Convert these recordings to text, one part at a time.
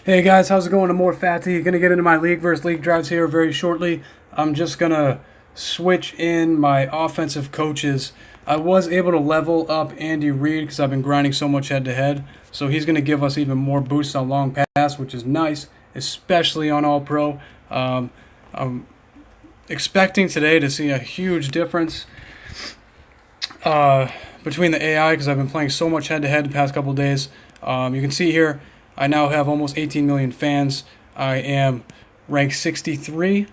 Hey guys, how's it going? I'm more Fatty. Gonna get into my league versus league drives here very shortly. I'm just gonna switch in my offensive coaches. I was able to level up Andy Reid because I've been grinding so much head to head. So he's gonna give us even more boosts on long pass, which is nice, especially on All Pro. I'm expecting today to see a huge difference between the AI because I've been playing so much head to head the past couple days. You can see here. I now have almost 18 million fans. I am ranked 63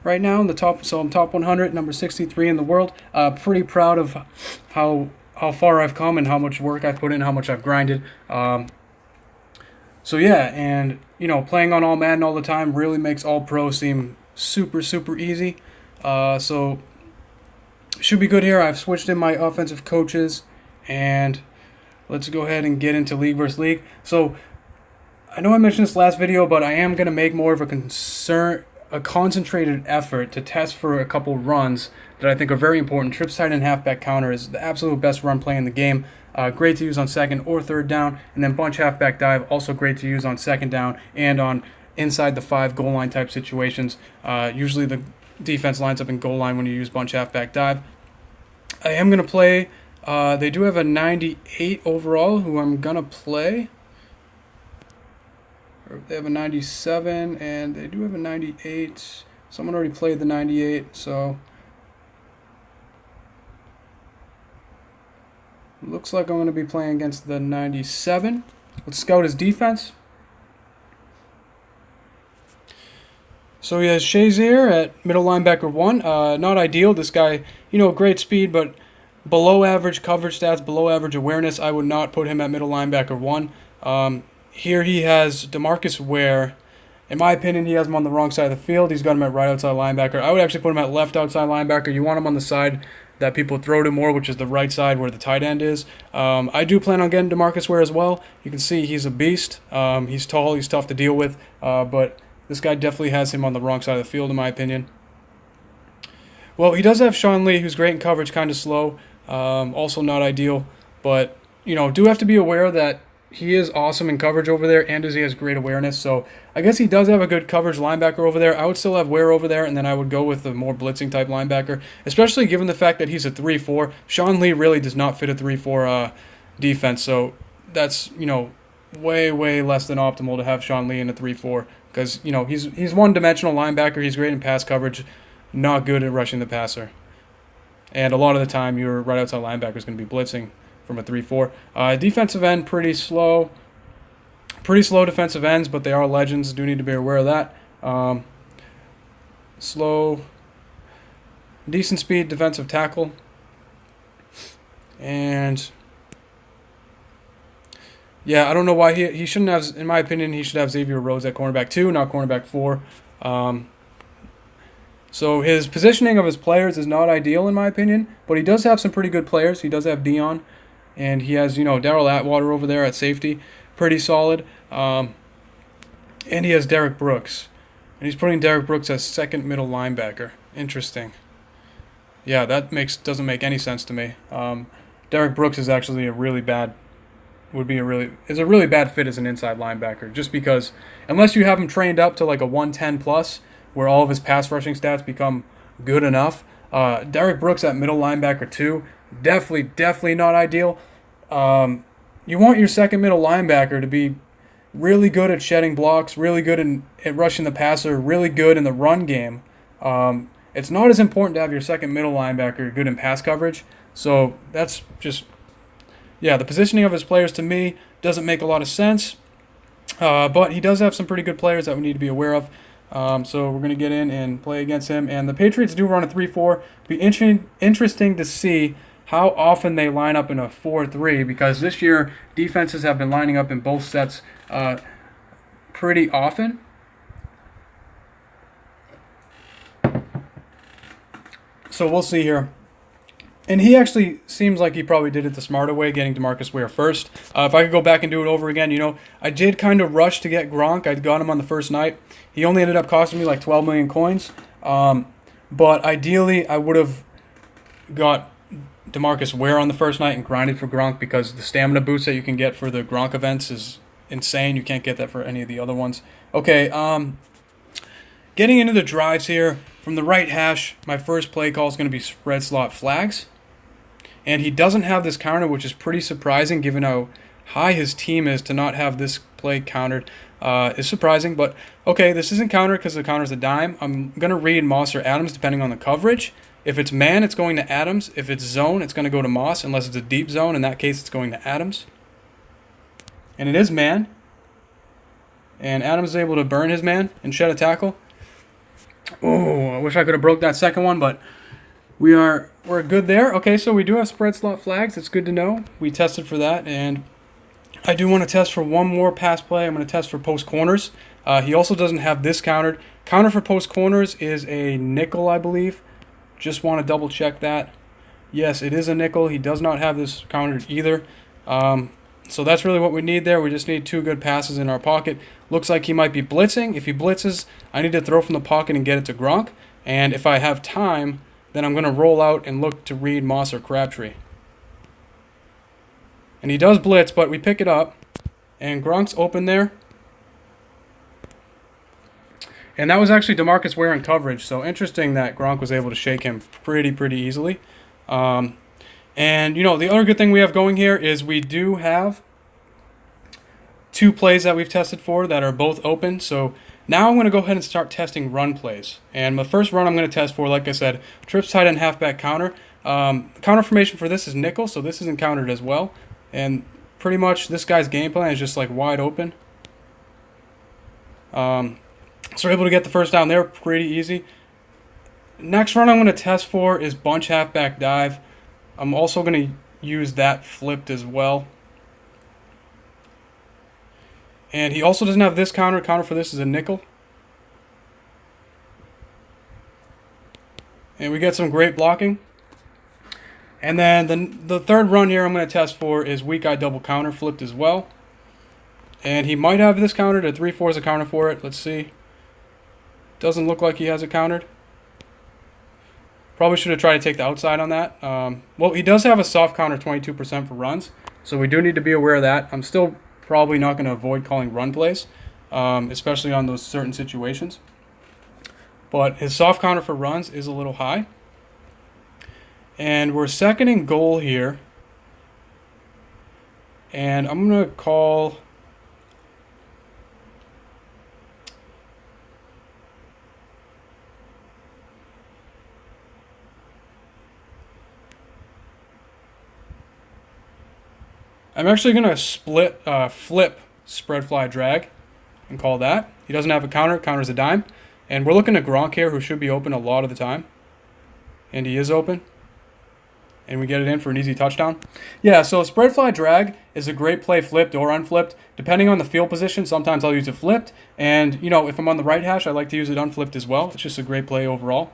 right now in the top, so I'm top 100, number 63 in the world. Pretty proud of how far I've come and how much work I've put in, how much I've grinded. So yeah, and playing on all Madden all the time really makes All Pro seem super easy. So should be good here. I've switched in my offensive coaches, and let's go ahead and get into league versus league. So I know I mentioned this last video, but I am going to make more of a concentrated effort to test for a couple runs that I think are very important. Trips tight and halfback counter is the absolute best run play in the game. Great to use on second or third down. And then bunch halfback dive, also great to use on second down and on inside the 5 goal line type situations. Usually the defense lines up in goal line when you use bunch halfback dive. I am going to play, they do have a 98 overall who I'm going to play. They have a 97, and they do have a 98. Someone already played the 98, so looks like I'm going to be playing against the 97. Let's scout his defense. So he has Shazier at middle linebacker 1. Not ideal. This guy, great speed, but below average coverage stats, below average awareness. I would not put him at middle linebacker 1. Here he has DeMarcus Ware. In my opinion, he has him on the wrong side of the field. He's got him at right outside linebacker. I would actually put him at left outside linebacker. You want him on the side that people throw to more, which is the right side where the tight end is. I do plan on getting DeMarcus Ware as well. You can see he's a beast. He's tall. He's tough to deal with. But this guy definitely has him on the wrong side of the field, in my opinion. Well, he does have Sean Lee, who's great in coverage, kind of slow. Also not ideal. But, do have to be aware that he is awesome in coverage over there, and he has great awareness. So I guess he does have a good coverage linebacker over there. I would still have Ware over there, and then I would go with the more blitzing type linebacker, especially given the fact that he's a 3-4. Sean Lee really does not fit a 3-4 defense. So that's, way less than optimal to have Sean Lee in a 3-4 because, he's one-dimensional linebacker. He's great in pass coverage, not good at rushing the passer. And a lot of the time, your right outside linebacker is going to be blitzing from a 3-4. Defensive end, pretty slow. Pretty slow defensive ends, but they are legends. Do need to be aware of that. Slow. Decent speed defensive tackle. And yeah, I don't know why he shouldn't have, in my opinion, he should have Xavier Rhodes at cornerback 2, not cornerback 4. So his positioning of his players is not ideal, in my opinion, but he does have some pretty good players. He does have Dion. And he has, Darrell Atwater over there at safety. Pretty solid. And he has Derek Brooks. And he's putting Derek Brooks as second middle linebacker. Interesting. Yeah, that doesn't make any sense to me. Derek Brooks is actually a really bad fit as an inside linebacker. Just because, unless you have him trained up to like a 110 plus, where all of his pass rushing stats become good enough, Derek Brooks at middle linebacker 2, definitely not ideal. You want your second middle linebacker to be really good at shedding blocks, really good at rushing the passer, really good in the run game. It's not as important to have your second middle linebacker good in pass coverage. So that's just, the positioning of his players to me doesn't make a lot of sense. But he does have some pretty good players that we need to be aware of. So we're going to get in and play against him. And the Patriots do run a 3-4. Be interesting to see how often they line up in a 4-3, because this year defenses have been lining up in both sets pretty often. So we'll see here. And he actually seems like he probably did it the smarter way, getting DeMarcus Ware first. If I could go back and do it over again, I did kind of rush to get Gronk. I got him on the first night. He only ended up costing me like 12 million coins. But ideally, I would have got DeMarcus Ware on the first night and grinded for Gronk, because the stamina boost that you can get for the Gronk events is insane. You can't get that for any of the other ones. Okay, getting into the drives here. From the right hash, my first play call is going to be spread slot flags. And he doesn't have this counter, which is pretty surprising given how high his team is. To not have this play countered is surprising. But, okay, this isn't countered because the counter's a dime. I'm going to read Moss or Adams depending on the coverage. If it's man, it's going to Adams. If it's zone, it's going to go to Moss, unless it's a deep zone. In that case, it's going to Adams. And it is man. And Adams is able to burn his man and shed a tackle. Oh, I wish I could have broke that second one, but we're good there. Okay, so we do have spread slot flags. It's good to know. We tested for that, and I do want to test for one more pass play. I'm going to test for post corners. He also doesn't have this countered. Counter for post corners is a nickel, I believe. Just want to double check that. Yes, it is a nickel. He does not have this countered either. So that's really what we need there. We just need 2 good passes in our pocket. Looks like he might be blitzing. If he blitzes, I need to throw from the pocket and get it to Gronk. And if I have time, then I'm going to roll out and look to read Moss or Crabtree. And he does blitz, but we pick it up. And Gronk's open there. And that was actually DeMarcus Ware in coverage. So interesting that Gronk was able to shake him pretty easily. And, you know, the other good thing we have going here is we do have 2 plays that we've tested for that are both open. So now I'm going to go ahead and start testing run plays. And the first run I'm going to test for, like I said, trips tight end halfback counter. Counter formation for this is nickel, so this isn't countered as well. And pretty much this guy's game plan is just like wide open. So we're able to get the first down there pretty easy. Next run I'm going to test for is bunch halfback dive. I'm also going to use that flipped as well. And he also doesn't have this counter. Counter for this is a nickel. And we get some great blocking. And then the third run here I'm going to test for is weak eye double counter flipped as well. And he might have this countered. A 3-4 is a counter for it. Let's see. Doesn't look like he has it countered. Probably should have tried to take the outside on that. Well, he does have a soft counter 22% for runs. So we do need to be aware of that. I'm still probably not going to avoid calling run plays, especially on those certain situations. But his soft counter for runs is a little high. And we're second and goal here. And I'm going to call... I'm actually going to flip spread fly drag and call that. He doesn't have a counter. Counter's a dime. And we're looking at Gronk here, who should be open a lot of the time. And he is open. And we get it in for an easy touchdown. Yeah, so spread fly drag is a great play flipped or unflipped. Depending on the field position, sometimes I'll use it flipped. And, you know, if I'm on the right hash, I like to use it unflipped as well. It's just a great play overall.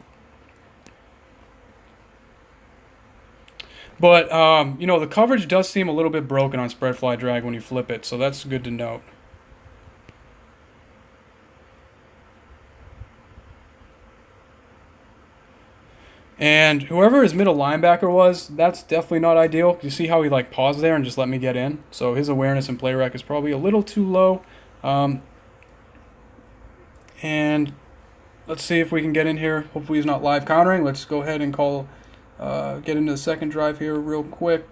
But, you know, the coverage does seem a little bit broken on spread fly drag when you flip it, so that's good to note. And whoever his middle linebacker was, that's definitely not ideal. You see how he, like, paused there and just let me get in? So his awareness and play rec is probably a little too low. And let's see if we can get in here. Hopefully he's not live countering. Let's go ahead and call... get into the second drive here real quick.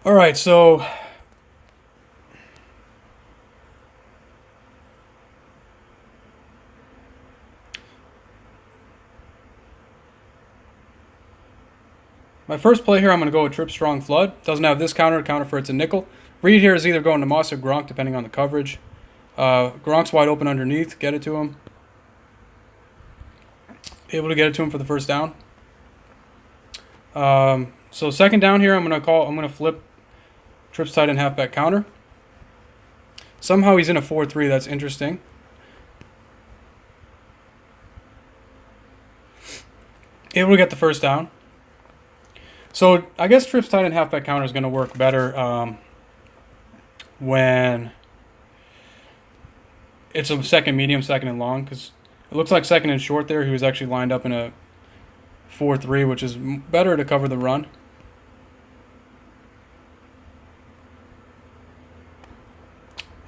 All right, so my first play here, I'm going to go with Trip Strong Flood. Doesn't have this counter. Counter for it's a nickel. Read here is either going to Moss or Gronk, depending on the coverage. Gronk's wide open underneath. Get it to him. Able to get it to him for the first down. So second down here, I'm going to flip Trips tight end halfback counter. Somehow he's in a 4-3. That's interesting. able to get the first down. So I guess trips tight end halfback counter is going to work better when it's a second medium, second and long, because it looks like second and short there. He was actually lined up in a 4-3, which is better to cover the run.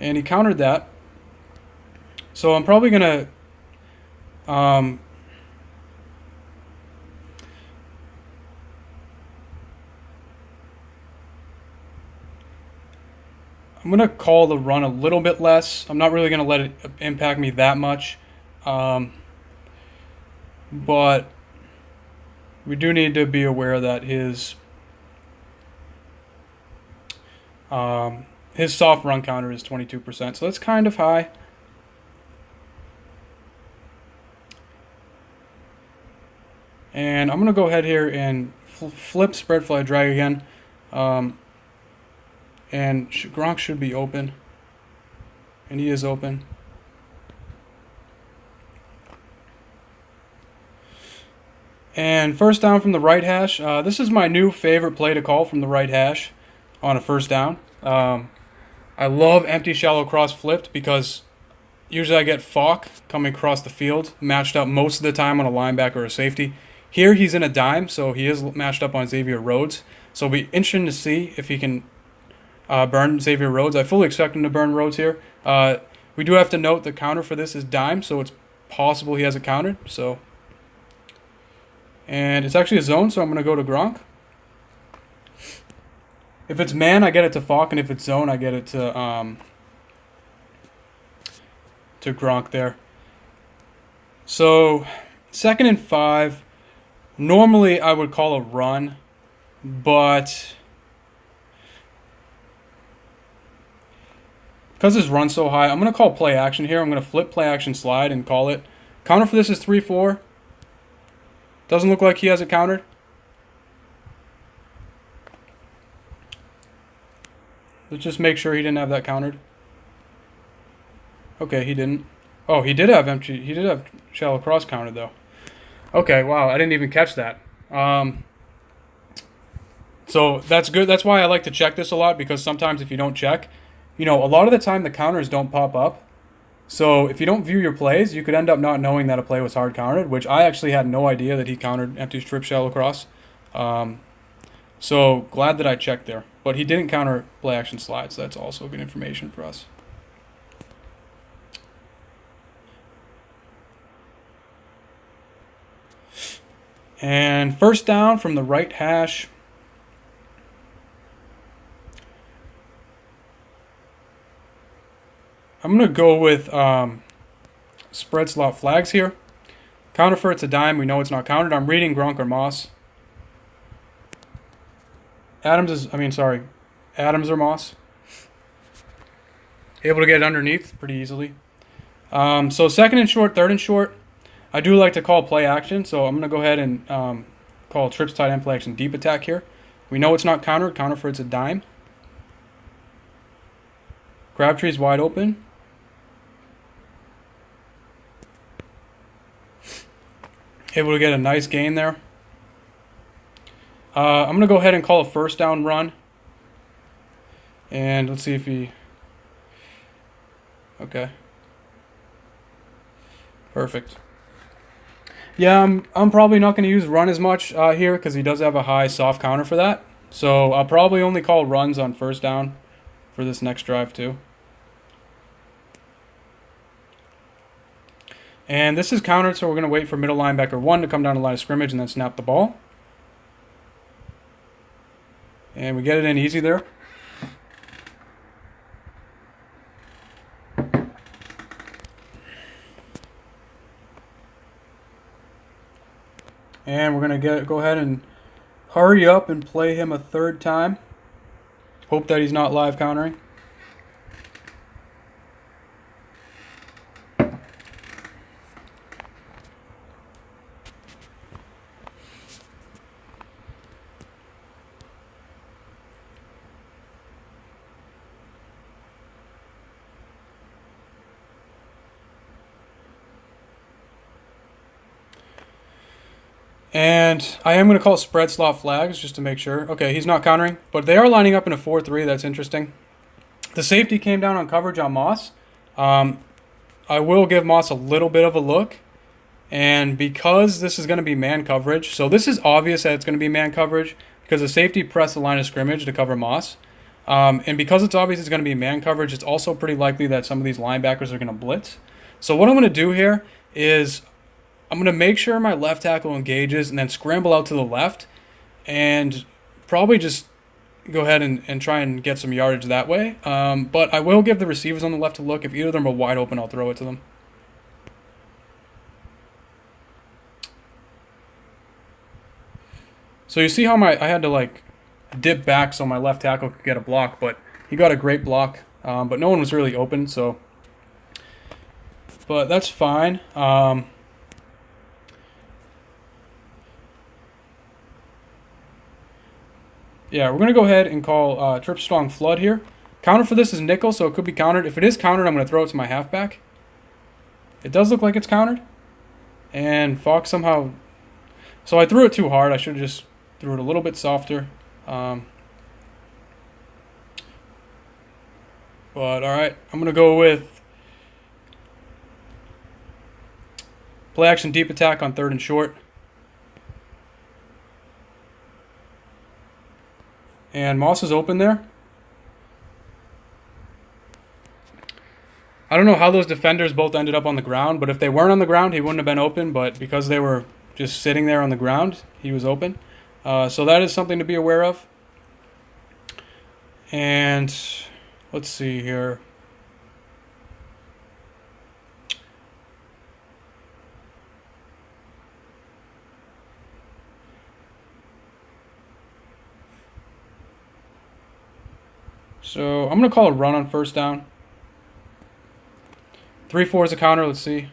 And he countered that. So I'm probably going to I'm going to call the run a little bit less. I'm not really going to let it impact me that much. But we do need to be aware that his soft run counter is 22%. So that's kind of high. And I'm going to go ahead here and flip spread fly drag again. And Gronk should be open. And he is open. And first down from the right hash. This is my new favorite play to call from the right hash on a first down. I love empty shallow cross flipped because usually I get Falk coming across the field, matched up most of the time on a linebacker or a safety. Here he's in a dime, so he is matched up on Xavier Rhodes. So it'll be interesting to see if he can burn Xavier Rhodes. I fully expect him to burn Rhodes here. We do have to note the counter for this is dime, so it's possible he has it countered. And it's actually a zone, so I'm going to go to Gronk. If it's man, I get it to Falk, and if it's zone, I get it to Gronk there. So 2nd and 5. Normally, I would call a run, but because his run's so high, I'm going to call play action here. I'm going to flip play action slide and call it. Counter for this is 3-4. Doesn't look like he has it countered. Let's just make sure he didn't have that countered. Okay, he didn't. Oh, he did have empty. He did have shallow cross counted though. Okay, wow, I didn't even catch that. So that's good. That's why I like to check this a lot, because sometimes if you don't check, a lot of the time the counters don't pop up. So if you don't view your plays, you could end up not knowing that a play was hard countered, which I actually had no idea that he countered empty strip shallow cross. So glad that I checked there. But he didn't counter play action slide, so that's also good information for us. And first down from the right hash. I'm going to go with spread slot flags here. Counter for it's a dime. We know it's not counted. I'm reading Gronk or Moss. Adams or Moss. Able to get it underneath pretty easily. So 2nd and short, 3rd and short. I do like to call play action, so I'm going to go ahead and call trips tight end play action deep attack here. We know it's not countered. Counter for it's a dime. Crabtree's wide open. Able to get a nice gain there. I'm going to go ahead and call a first down run. And let's see if he... Okay. Perfect. Yeah, I'm probably not going to use run as much here because he does have a high soft counter for that. So I'll probably only call runs on first down for this next drive too. And this is countered, so we're going to wait for middle linebacker 1 to come down the line of scrimmage and then snap the ball. And we get it in easy there. And we're going to go ahead and hurry up and play him a 3rd time. Hope that he's not live countering. And I am going to call spread slot flags just to make sure. Okay, he's not countering, but they are lining up in a 4-3. That's interesting. The safety came down on coverage on Moss. I will give Moss a little bit of a look. And because this is going to be man coverage, so this is obvious that it's going to be man coverage because the safety pressed the line of scrimmage to cover Moss. And because it's obvious it's going to be man coverage, it's also pretty likely that some of these linebackers are going to blitz. So what I'm going to do here is I'm going to make sure my left tackle engages and then scramble out to the left and probably just go ahead and try and get some yardage that way. But I will give the receivers on the left a look. If either of them are wide open, I'll throw it to them. So you see how I had to like dip back so my left tackle could get a block, but he got a great block. But no one was really open, so. But that's fine. Yeah, we're going to go ahead and call trip strong flood here. Counter for this is nickel, so it could be countered. If it is countered, I'm going to throw it to my halfback. It does look like it's countered. And Fox somehow... So I threw it too hard. I should have just threw it a little bit softer. But alright, I'm going to go with play action deep attack on 3rd and short. And Moss is open there. I don't know how those defenders both ended up on the ground, but if they weren't on the ground, he wouldn't have been open. But because they were just sitting there on the ground, he was open. So that is something to be aware of. And let's see here. So I'm going to call a run on 1st down. 3-4 is a counter. Let's see.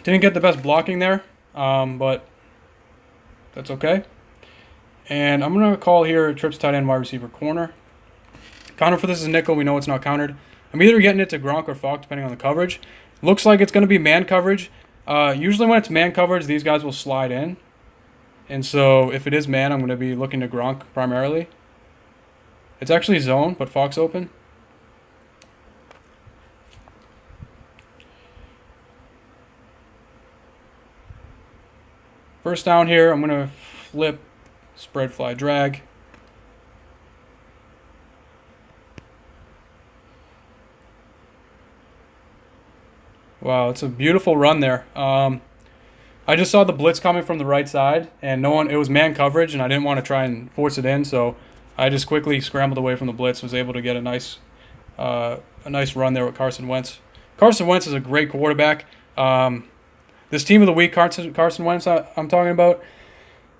Didn't get the best blocking there, but that's okay. And I'm going to call here trips tight end wide receiver corner. Counter for this is nickel. We know it's not countered. I'm either getting it to Gronk or Falk, depending on the coverage. Looks like it's going to be man coverage. Usually when it's man coverage, these guys will slide in. And so if it is man, I'm going to be looking to Gronk primarily. It's actually zone, but Fox open. First down here, I'm going to flip, spread, fly, drag. Wow, it's a beautiful run there. I just saw the blitz coming from the right side, and it was man coverage, and I didn't want to try and force it in, so I just quickly scrambled away from the blitz, was able to get a nice run there with Carson Wentz. Carson Wentz is a great quarterback. This team of the week, Carson Wentz I'm talking about,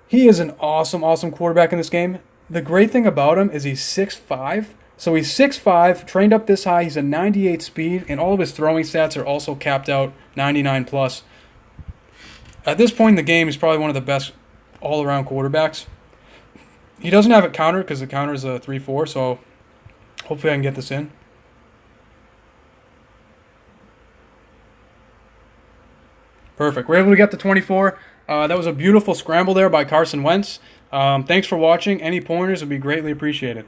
he is an awesome, awesome quarterback in this game. The great thing about him is he's 6'5", so he's 6'5", trained up this high, he's a 98 speed, and all of his throwing stats are also capped out 99 plus. At this point in the game, he's probably one of the best all-around quarterbacks. He doesn't have it countered because the counter is a 3-4, so hopefully I can get this in. Perfect. We're able to get the 24. That was a beautiful scramble there by Carson Wentz. Thanks for watching. Any pointers would be greatly appreciated.